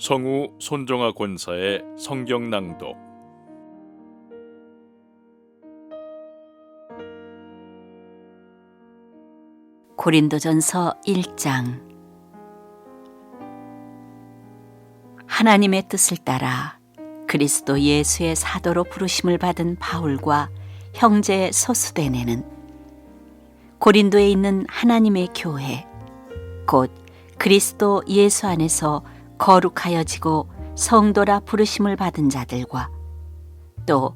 성우 손정아 권사의 성경 낭독. 고린도전서 1장. 하나님의 뜻을 따라 그리스도 예수의 사도로 부르심을 받은 바울과 형제 소수대네는 고린도에 있는 하나님의 교회, 곧 그리스도 예수 안에서 거룩하여지고 성도라 부르심을 받은 자들과 또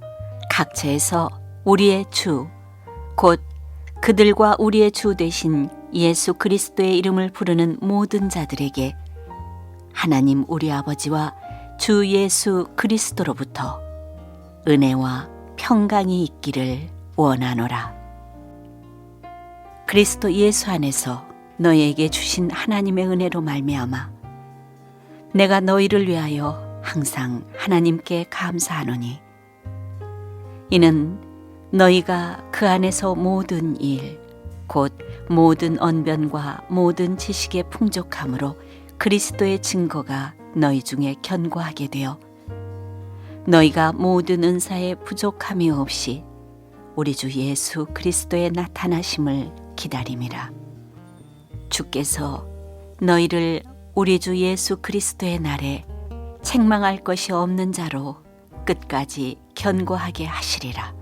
각처에서 우리의 주, 곧 그들과 우리의 주 되신 예수 그리스도의 이름을 부르는 모든 자들에게 하나님 우리 아버지와 주 예수 그리스도로부터 은혜와 평강이 있기를 원하노라. 그리스도 예수 안에서 너희에게 주신 하나님의 은혜로 말미암아 내가 너희를 위하여 항상 하나님께 감사하노니, 이는 너희가 그 안에서 모든 일, 곧 모든 언변과 모든 지식의 풍족함으로 그리스도의 증거가 너희 중에 견고하게 되어 너희가 모든 은사에 부족함이 없이 우리 주 예수 그리스도의 나타나심을 기다림이라. 주께서 너희를 우리 주 예수 그리스도의 날에 책망할 것이 없는 자로 끝까지 견고하게 하시리라.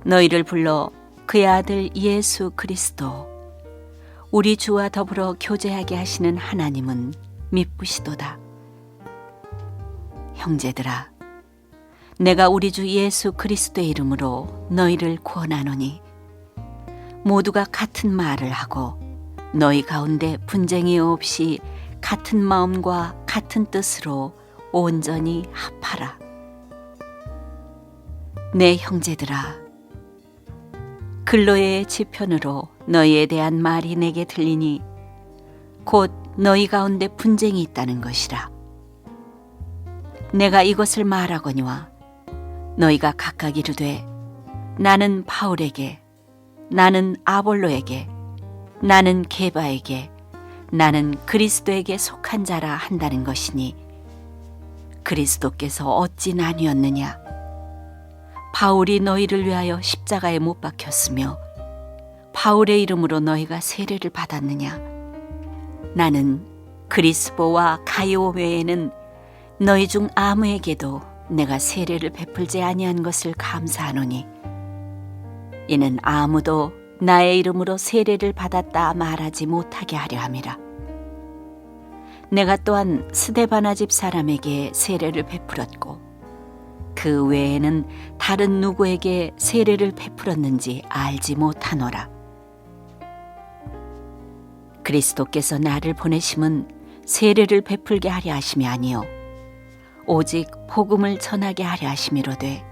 너희를 불러 그의 아들 예수 그리스도 우리 주와 더불어 교제하게 하시는 하나님은 미쁘시도다. 형제들아, 내가 우리 주 예수 그리스도의 이름으로 너희를 구원하노니 모두가 같은 말을 하고 너희 가운데 분쟁이 없이 같은 마음과 같은 뜻으로 온전히 합하라. 내 형제들아, 글로의 지편으로 너희에 대한 말이 내게 들리니 곧 너희 가운데 분쟁이 있다는 것이라. 내가 이것을 말하거니와 너희가 각각 이르되 나는 바울에게, 나는 아볼로에게, 나는 게바에게, 나는 그리스도에게 속한 자라 한다는 것이니 그리스도께서 어찌 나뉘었느냐? 바울이 너희를 위하여 십자가에 못 박혔으며 바울의 이름으로 너희가 세례를 받았느냐? 나는 그리스보와 가이오 외에는 너희 중 아무에게도 내가 세례를 베풀지 아니한 것을 감사하노니, 이는 아무도 나의 이름으로 세례를 받았다 말하지 못하게 하려 함이라. 내가 또한 스데바나 집 사람에게 세례를 베풀었고 그 외에는 다른 누구에게 세례를 베풀었는지 알지 못하노라. 그리스도께서 나를 보내심은 세례를 베풀게 하려 하심이 아니요 오직 복음을 전하게 하려 하심이로되,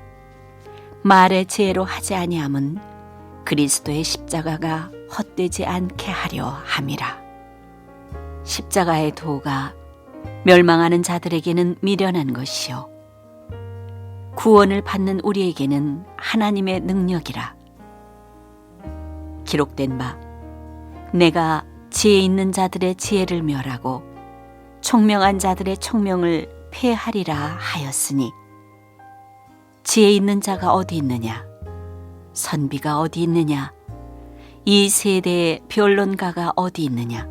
말의 지혜로 하지 아니함은 그리스도의 십자가가 헛되지 않게 하려 함이라. 십자가의 도가 멸망하는 자들에게는 미련한 것이요 구원을 받는 우리에게는 하나님의 능력이라. 기록된 바 내가 지혜 있는 자들의 지혜를 멸하고 총명한 자들의 총명을 폐하리라 하였으니, 지혜 있는 자가 어디 있느냐? 선비가 어디 있느냐? 이 세대의 변론가가 어디 있느냐?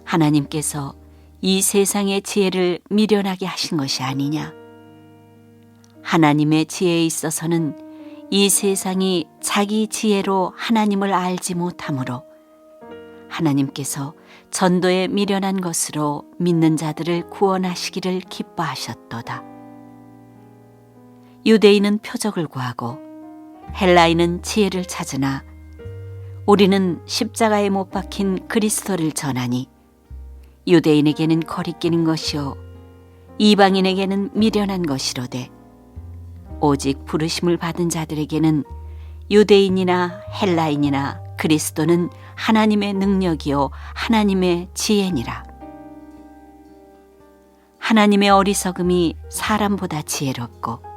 하나님께서 이 세상의 지혜를 미련하게 하신 것이 아니냐? 하나님의 지혜에 있어서는 이 세상이 자기 지혜로 하나님을 알지 못하므로 하나님께서 전도에 미련한 것으로 믿는 자들을 구원하시기를 기뻐하셨도다. 유대인은 표적을 구하고 헬라인은 지혜를 찾으나 우리는 십자가에 못 박힌 그리스도를 전하니 유대인에게는 거리끼는 것이요 이방인에게는 미련한 것이로되 오직 부르심을 받은 자들에게는 유대인이나 헬라인이나 그리스도는 하나님의 능력이요 하나님의 지혜니라. 하나님의 어리석음이 사람보다 지혜롭고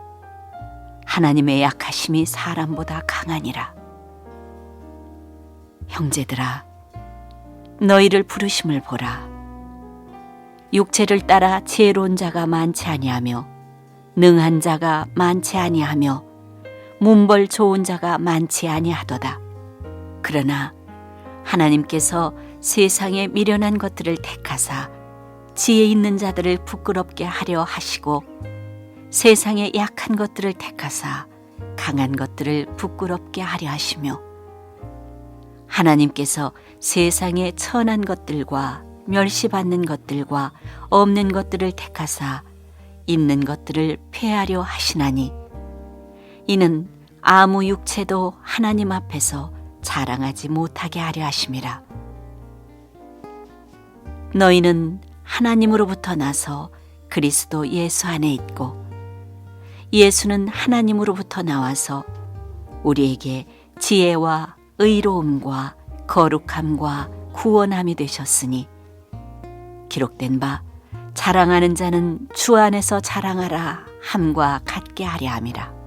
하나님의 약하심이 사람보다 강하니라. 형제들아, 너희를 부르심을 보라. 육체를 따라 지혜로운 자가 많지 아니하며 능한 자가 많지 아니하며 문벌 좋은 자가 많지 아니하도다. 그러나 하나님께서 세상에 미련한 것들을 택하사 지혜 있는 자들을 부끄럽게 하려 하시고 세상에 약한 것들을 택하사 강한 것들을 부끄럽게 하려 하시며 하나님께서 세상의 천한 것들과 멸시받는 것들과 없는 것들을 택하사 있는 것들을 폐하려 하시나니 이는 아무 육체도 하나님 앞에서 자랑하지 못하게 하려 하심이라. 너희는 하나님으로부터 나서 그리스도 예수 안에 있고 예수는 하나님으로부터 나와서 우리에게 지혜와 의로움과 거룩함과 구원함이 되셨으니 기록된 바 자랑하는 자는 주 안에서 자랑하라 함과 같게 하려 함이라.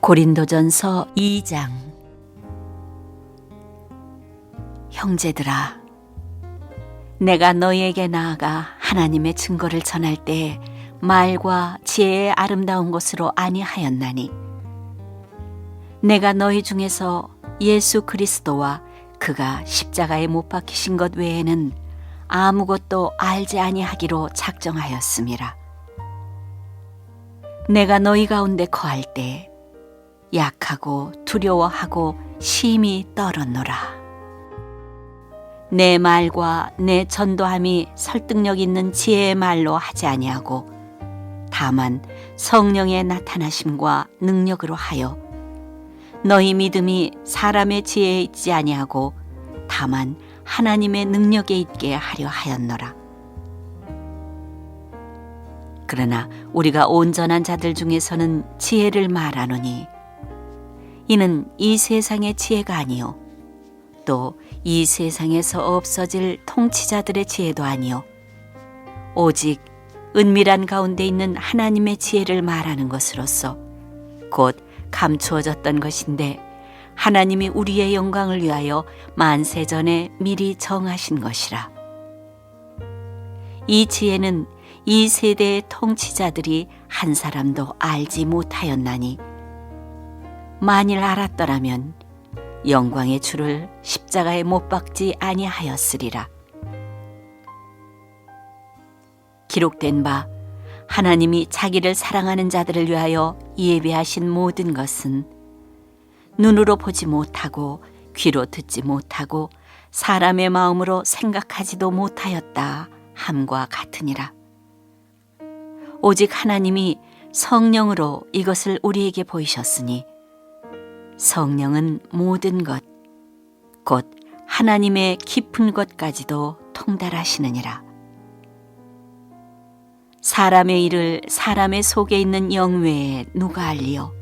고린도전서 2장. 형제들아, 내가 너희에게 나아가 하나님의 증거를 전할 때 말과 지혜의 아름다운 것으로 아니하였나니 내가 너희 중에서 예수 그리스도와 그가 십자가에 못 박히신 것 외에는 아무것도 알지 아니하기로 작정하였음이라. 내가 너희 가운데 거할 때 약하고 두려워하고 심히 떨었노라. 내 말과 내 전도함이 설득력 있는 지혜의 말로 하지 아니하고 다만 성령의 나타나심과 능력으로 하여 너희 믿음이 사람의 지혜에 있지 아니하고 다만 하나님의 능력에 있게 하려 하였노라. 그러나 우리가 온전한 자들 중에서는 지혜를 말하노니 이는 이 세상의 지혜가 아니요 또 이 세상에서 없어질 통치자들의 지혜도 아니요 오직 은밀한 가운데 있는 하나님의 지혜를 말하는 것으로서 곧 감추어졌던 것인데 하나님이 우리의 영광을 위하여 만세 전에 미리 정하신 것이라. 이 지혜는 이 세대의 통치자들이 한 사람도 알지 못하였나니 만일 알았더라면 영광의 주를 십자가에 못 박지 아니하였으리라. 기록된 바 하나님이 자기를 사랑하는 자들을 위하여 예비하신 모든 것은 눈으로 보지 못하고 귀로 듣지 못하고 사람의 마음으로 생각하지도 못하였다 함과 같으니라. 오직 하나님이 성령으로 이것을 우리에게 보이셨으니 성령은 모든 것, 곧 하나님의 깊은 것까지도 통달하시느니라. 사람의 일을 사람의 속에 있는 영 외에 누가 알리요?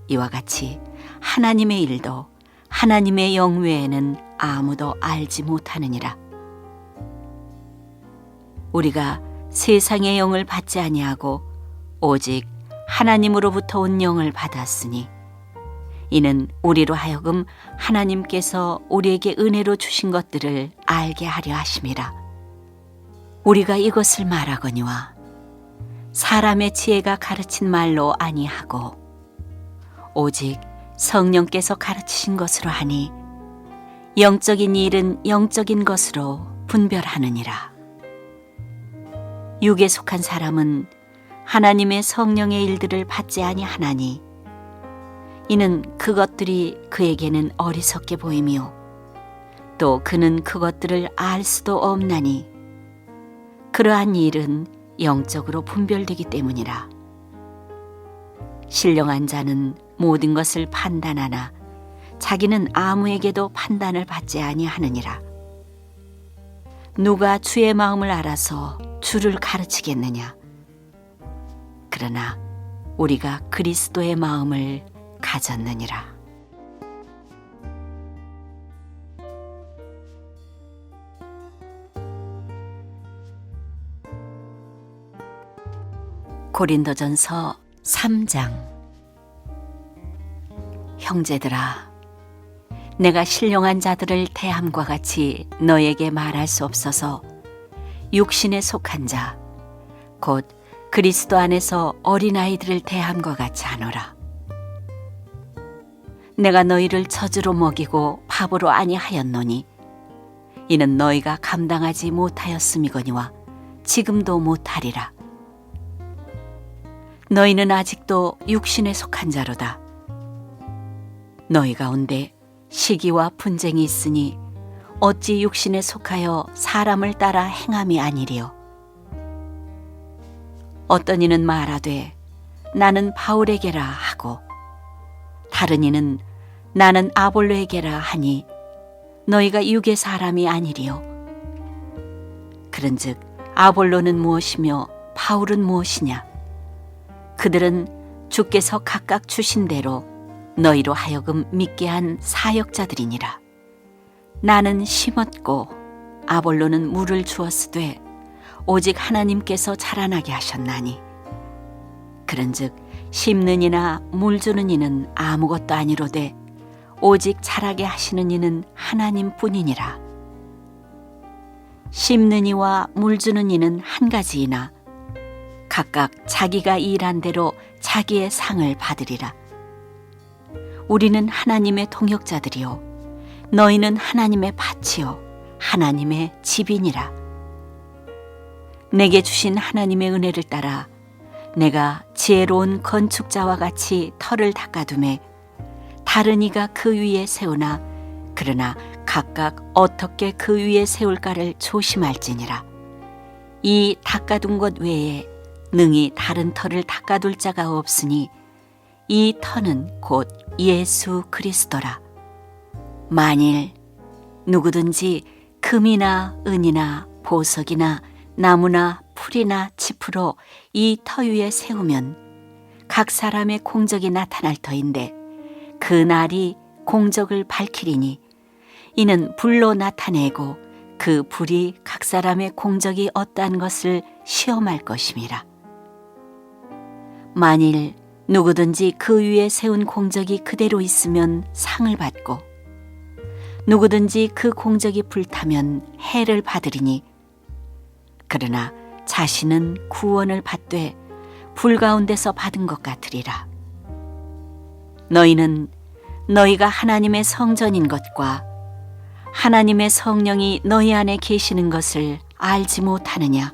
이와 같이 하나님의 일도 하나님의 영 외에는 아무도 알지 못하느니라. 우리가 세상의 영을 받지 아니하고 오직 하나님으로부터 온 영을 받았으니 이는 우리로 하여금 하나님께서 우리에게 은혜로 주신 것들을 알게 하려 하심이라. 우리가 이것을 말하거니와 사람의 지혜가 가르친 말로 아니하고 오직 성령께서 가르치신 것으로 하니 영적인 일은 영적인 것으로 분별하느니라. 육에 속한 사람은 하나님의 성령의 일들을 받지 아니하나니 이는 그것들이 그에게는 어리석게 보이며 또 그는 그것들을 알 수도 없나니 그러한 일은 영적으로 분별되기 때문이라. 신령한 자는 모든 것을 판단하나 자기는 아무에게도 판단을 받지 아니하느니라. 누가 주의 마음을 알아서 주를 가르치겠느냐? 그러나 우리가 그리스도의 마음을 가졌느니라. 고린도전서 3장. 형제들아, 내가 신령한 자들을 대함과 같이 너에게 말할 수 없어서 육신에 속한 자, 곧 그리스도 안에서 어린아이들을 대함과 같이 하노라. 내가 너희를 젖으로 먹이고 밥으로 아니하였노니 이는 너희가 감당하지 못하였음이거니와 지금도 못하리라. 너희는 아직도 육신에 속한 자로다. 너희 가운데 시기와 분쟁이 있으니 어찌 육신에 속하여 사람을 따라 행함이 아니리요. 어떤 이는 말하되 나는 바울에게라 하고 다른 이는 나는 아볼로에게라 하니 너희가 육의 사람이 아니리요. 그런즉 아볼로는 무엇이며 바울은 무엇이냐? 그들은 주께서 각각 주신 대로 너희로 하여금 믿게 한 사역자들이니라. 나는 심었고 아볼로는 물을 주었으되 오직 하나님께서 자라나게 하셨나니 그런즉 심는 이나 물 주는 이는 아무것도 아니로되 오직 자라게 하시는 이는 하나님뿐이니라. 심는 이와 물 주는 이는 한 가지이나 각각 자기가 일한 대로 자기의 상을 받으리라. 우리는 하나님의 동역자들이요 너희는 하나님의 밭이요 하나님의 집이니라. 내게 주신 하나님의 은혜를 따라 내가 지혜로운 건축자와 같이 터를 닦아두매 다른 이가 그 위에 세우나 그러나 각각 어떻게 그 위에 세울까를 조심할지니라. 이 닦아둔 것 외에 능히 다른 터를 닦아둘 자가 없으니 이 터는 곧 예수 그리스도라. 만일 누구든지 금이나 은이나 보석이나 나무나 풀이나 짚으로 이 터 위에 세우면 각 사람의 공적이 나타날 터인데 그 날이 공적을 밝히리니 이는 불로 나타내고 그 불이 각 사람의 공적이 어떠한 것을 시험할 것임이라. 만일 누구든지 그 위에 세운 공적이 그대로 있으면 상을 받고 누구든지 그 공적이 불타면 해를 받으리니 그러나 자신은 구원을 받되 불 가운데서 받은 것 같으리라. 너희는 너희가 하나님의 성전인 것과 하나님의 성령이 너희 안에 계시는 것을 알지 못하느냐?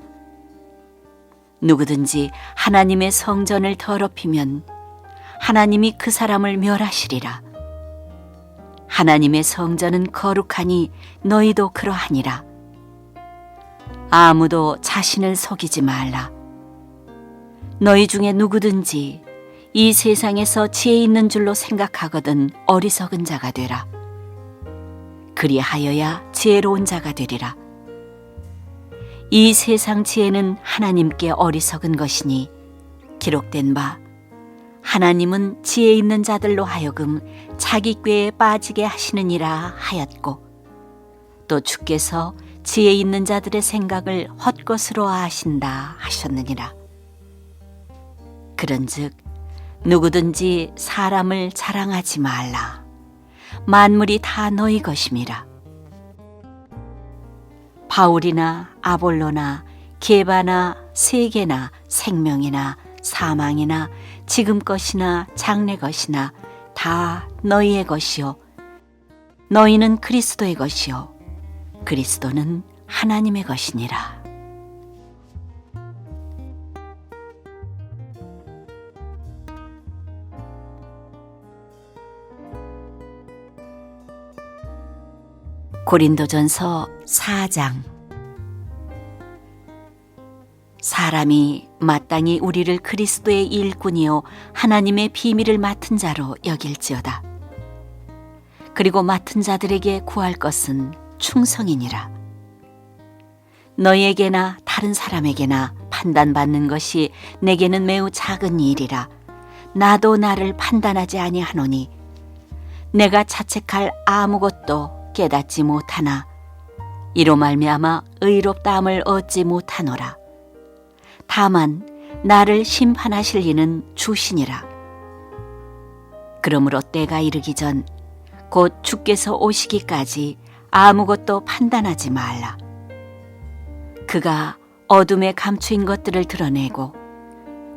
누구든지 하나님의 성전을 더럽히면 하나님이 그 사람을 멸하시리라. 하나님의 성전은 거룩하니 너희도 그러하니라. 아무도 자신을 속이지 말라. 너희 중에 누구든지 이 세상에서 지혜 있는 줄로 생각하거든 어리석은 자가 되라. 그리하여야 지혜로운 자가 되리라. 이 세상 지혜는 하나님께 어리석은 것이니 기록된 바 하나님은 지혜 있는 자들로 하여금 자기 꾀에 빠지게 하시느니라 하였고 또 주께서 지혜 있는 자들의 생각을 헛것으로 하신다 하셨느니라. 그런즉 누구든지 사람을 자랑하지 말라. 만물이 다 너희 것임이라. 바울이나 아볼로나 게바나 세계나 생명이나 사망이나 지금 것이나 장래 것이나 다 너희의 것이요 너희는 그리스도의 것이요 그리스도는 하나님의 것이니라. 고린도전서 4장. 사람이 마땅히 우리를 그리스도의 일꾼이요 하나님의 비밀을 맡은 자로 여길지어다. 그리고 맡은 자들에게 구할 것은 충성이니라. 너희에게나 다른 사람에게나 판단받는 것이 내게는 매우 작은 일이라. 나도 나를 판단하지 아니하노니 내가 자책할 아무것도 깨닫지 못하나 이로 말미암아 의롭다함을 얻지 못하노라. 다만 나를 심판하실 이는 주시니라. 그러므로 때가 이르기 전 곧 주께서 오시기까지 아무것도 판단하지 말라. 그가 어둠에 감추인 것들을 드러내고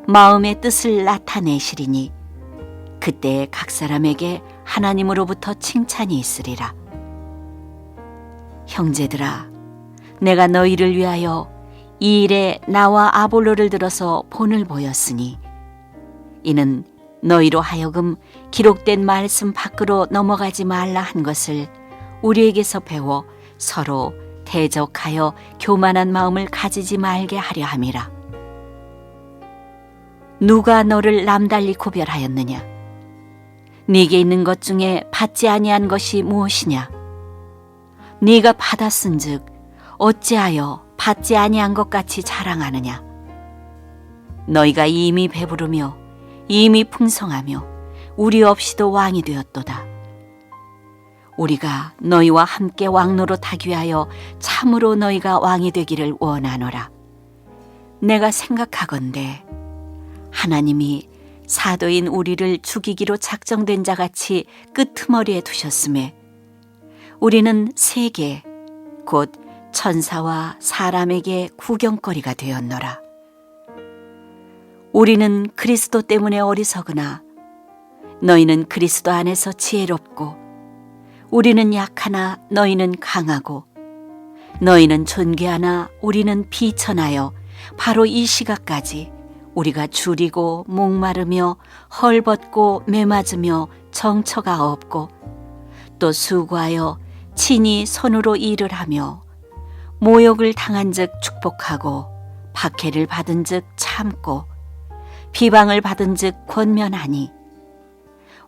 마음의 뜻을 나타내시리니 그때 각 사람에게 하나님으로부터 칭찬이 있으리라. 형제들아, 내가 너희를 위하여 이 일에 나와 아볼로를 들어서 본을 보였으니 이는 너희로 하여금 기록된 말씀 밖으로 넘어가지 말라 한 것을 우리에게서 배워 서로 대적하여 교만한 마음을 가지지 말게 하려 함이라. 누가 너를 남달리 구별하였느냐? 네게 있는 것 중에 받지 아니한 것이 무엇이냐? 네가 받았은즉 어찌하여 받지 아니한 것 같이 자랑하느냐? 너희가 이미 배부르며 이미 풍성하며 우리 없이도 왕이 되었도다. 우리가 너희와 함께 왕노릇하기 위하여 참으로 너희가 왕이 되기를 원하노라. 내가 생각하건대 하나님이 사도인 우리를 죽이기로 작정된 자같이 끄트머리에 두셨음에 우리는 세계 곧 천사와 사람에게 구경거리가 되었노라. 우리는 그리스도 때문에 어리석으나 너희는 그리스도 안에서 지혜롭고 우리는 약하나 너희는 강하고 너희는 존귀하나 우리는 비천하여 바로 이 시각까지 우리가 줄이고 목마르며 헐벗고 매맞으며 정처가 없고 또 수고하여 친히 손으로 일을 하며 모욕을 당한즉 축복하고 박해를 받은즉 참고 비방을 받은즉 권면하니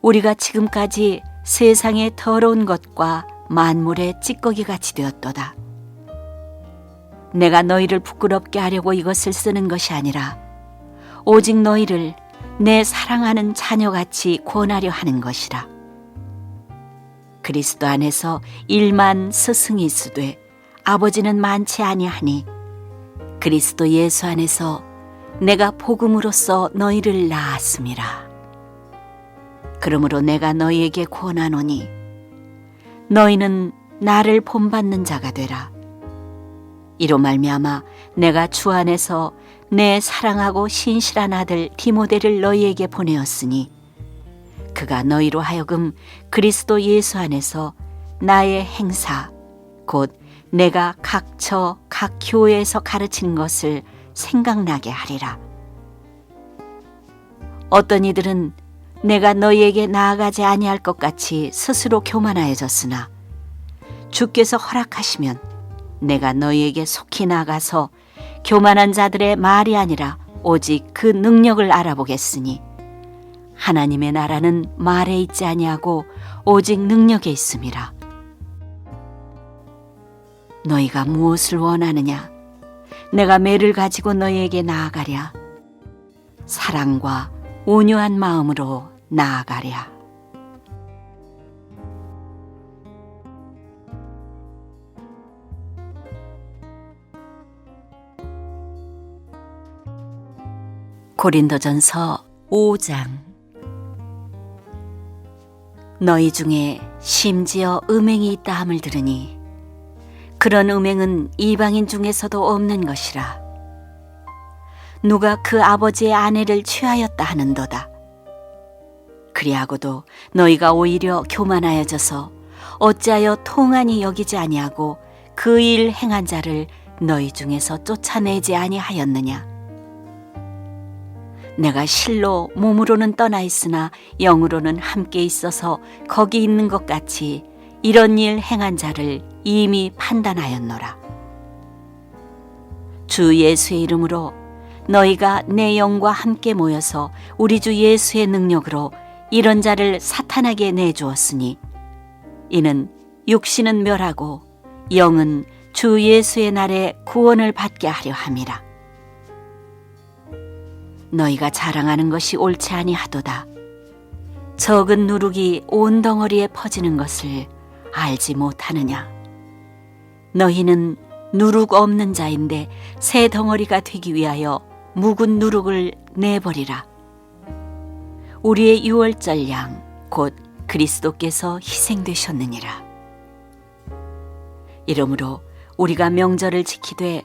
우리가 지금까지 세상의 더러운 것과 만물의 찌꺼기같이 되었도다. 내가 너희를 부끄럽게 하려고 이것을 쓰는 것이 아니라 오직 너희를 내 사랑하는 자녀같이 권하려 하는 것이라. 그리스도 안에서 일만 스승이 있으되 아버지는 많지 아니하니 그리스도 예수 안에서 내가 복음으로써 너희를 낳았음이라. 그러므로 내가 너희에게 권하노니 너희는 나를 본받는 자가 되라. 이로 말미암아 내가 주 안에서 내 사랑하고 신실한 아들 디모데를 너희에게 보내었으니 그가 너희로 하여금 그리스도 예수 안에서 나의 행사 곧 내가 각처 각 교회에서 가르친 것을 생각나게 하리라. 어떤 이들은 내가 너희에게 나아가지 아니할 것 같이 스스로 교만하여졌으나 주께서 허락하시면 내가 너희에게 속히 나가서 교만한 자들의 말이 아니라 오직 그 능력을 알아보겠으니 하나님의 나라는 말에 있지 아니하고 오직 능력에 있음이라. 너희가 무엇을 원하느냐? 내가 매를 가지고 너희에게 나아가랴. 사랑과 온유한 마음으로 나아가랴. 고린도전서 5장. 너희 중에 심지어 음행이 있다 함을 들으니 그런 음행은 이방인 중에서도 없는 것이라. 누가 그 아버지의 아내를 취하였다 하는도다. 그리하고도 너희가 오히려 교만하여져서 어찌하여 통한이 여기지 아니하고 그 일 행한 자를 너희 중에서 쫓아내지 아니하였느냐? 내가 실로 몸으로는 떠나 있으나 영으로는 함께 있어서 거기 있는 것 같이 이런 일 행한 자를 이미 판단하였노라. 주 예수의 이름으로 너희가 내 영과 함께 모여서 우리 주 예수의 능력으로 이런 자를 사탄에게 내주었으니 이는 육신은 멸하고 영은 주 예수의 날에 구원을 받게 하려 함이라. 너희가 자랑하는 것이 옳지 아니하도다. 적은 누룩이 온 덩어리에 퍼지는 것을 알지 못하느냐? 너희는 누룩 없는 자인데 새 덩어리가 되기 위하여 묵은 누룩을 내버리라. 우리의 유월절 양 곧 그리스도께서 희생되셨느니라. 이러므로 우리가 명절을 지키되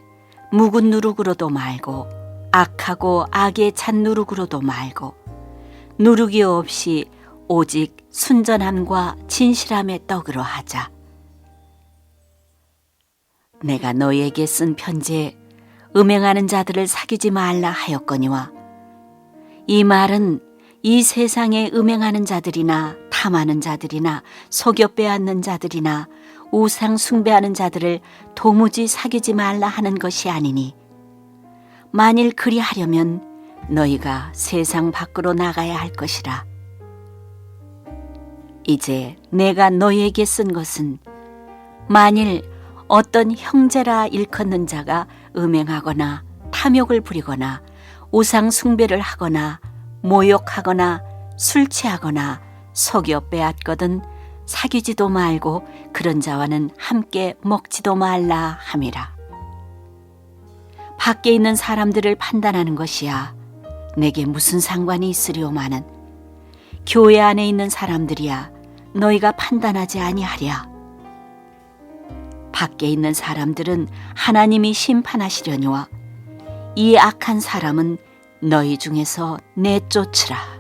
묵은 누룩으로도 말고 악하고 악에 찬 누룩으로도 말고 누룩이 없이 오직 순전함과 진실함의 떡으로 하자. 내가 너희에게 쓴 편지에 음행하는 자들을 사귀지 말라 하였거니와 이 말은 이 세상에 음행하는 자들이나 탐하는 자들이나 속여 빼앗는 자들이나 우상 숭배하는 자들을 도무지 사귀지 말라 하는 것이 아니니 만일 그리하려면 너희가 세상 밖으로 나가야 할 것이라. 이제 내가 너희에게 쓴 것은 만일 어떤 형제라 일컫는 자가 음행하거나 탐욕을 부리거나 우상 숭배를 하거나 모욕하거나 술 취하거나 속여 빼앗거든 사귀지도 말고 그런 자와는 함께 먹지도 말라 함이라. 밖에 있는 사람들을 판단하는 것이야 내게 무슨 상관이 있으리오마는 교회 안에 있는 사람들이야 너희가 판단하지 아니하랴. 밖에 있는 사람들은 하나님이 심판하시려니와 이 악한 사람은 너희 중에서 내쫓으라.